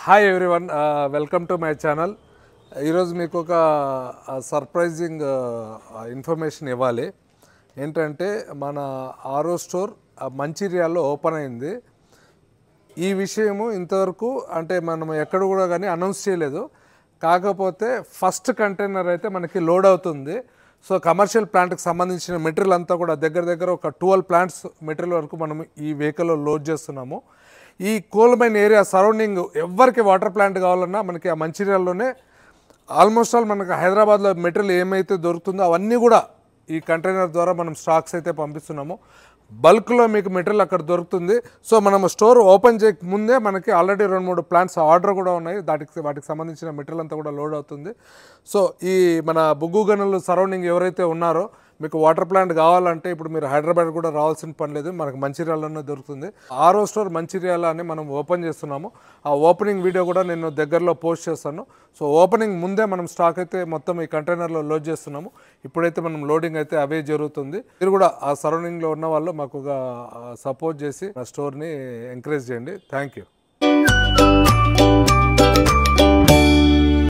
Hi everyone, welcome to my channel. ఈరోజు మీకు ఒక సర్ప్రైజింగ్ ఇన్ఫర్మేషన్ ఇవ్వాలి. ఏంటంటే మన ఆరో స్టోర్ మంచిర్యాలలో ఓపెన్ అయింది. ఈ విషయము ఇంతవరకు అంటే మనం ఎక్కడ కూడా కానీ అనౌన్స్ చేయలేదు. కాకపోతే ఫస్ట్ కంటైనర్ అయితే మనకి లోడ్ అవుతుంది. సో కమర్షియల్ ప్లాంట్కి సంబంధించిన మెటీరియల్ అంతా కూడా దగ్గర ఒక 12 ప్లాంట్స్ మెటీరియల్ వరకు మనం ఈ వెహికల్లో లోడ్ చేస్తున్నాము. ఈ కోల్ మైన్ ఏరియా సరౌండింగ్ ఎవరికి వాటర్ ప్లాంట్ కావాలన్నా మనకి ఆ మంచిర్యాలలోనే ఆల్మోస్ట్ ఆల్ మనకు హైదరాబాద్లో మెటీరియల్ ఏమైతే దొరుకుతుందో అవన్నీ కూడా ఈ కంటైనర్ ద్వారా మనం స్టాక్స్ అయితే పంపిస్తున్నాము. బల్క్లో మీకు మెటీరియల్ అక్కడ దొరుకుతుంది. సో మనం స్టోర్ ఓపెన్ చేయక ముందే మనకి ఆల్రెడీ 2-3 ప్లాంట్స్ ఆర్డర్ కూడా ఉన్నాయి. వాటికి సంబంధించిన మెటీరియల్ అంతా కూడా లోడ్ అవుతుంది. సో ఈ మన బొగ్గు గనులు సరౌండింగ్ ఎవరైతే ఉన్నారో మీకు వాటర్ ప్లాంట్ కావాలంటే ఇప్పుడు మీరు హైదరాబాద్ కూడా రావాల్సిన పని లేదు, మనకు మంచిర్యాలలోనే దొరుకుతుంది. ఆరో స్టోర్ మంచిర్యాల అని మనం ఓపెన్ చేస్తున్నాము. ఆ ఓపెనింగ్ వీడియో కూడా నేను దగ్గరలో పోస్ట్ చేస్తాను. సో ఓపెనింగ్ ముందే మనం స్టాక్ అయితే మొత్తం ఈ కంటైనర్లో లోడ్ చేస్తున్నాము. ఇప్పుడైతే మనం లోడింగ్ అయితే అవే జరుగుతుంది. మీరు కూడా ఆ సరౌండింగ్లో ఉన్న వాళ్ళు మాకు సపోర్ట్ చేసి ఆ స్టోర్ని ఎంకరేజ్ చేయండి. Thank you.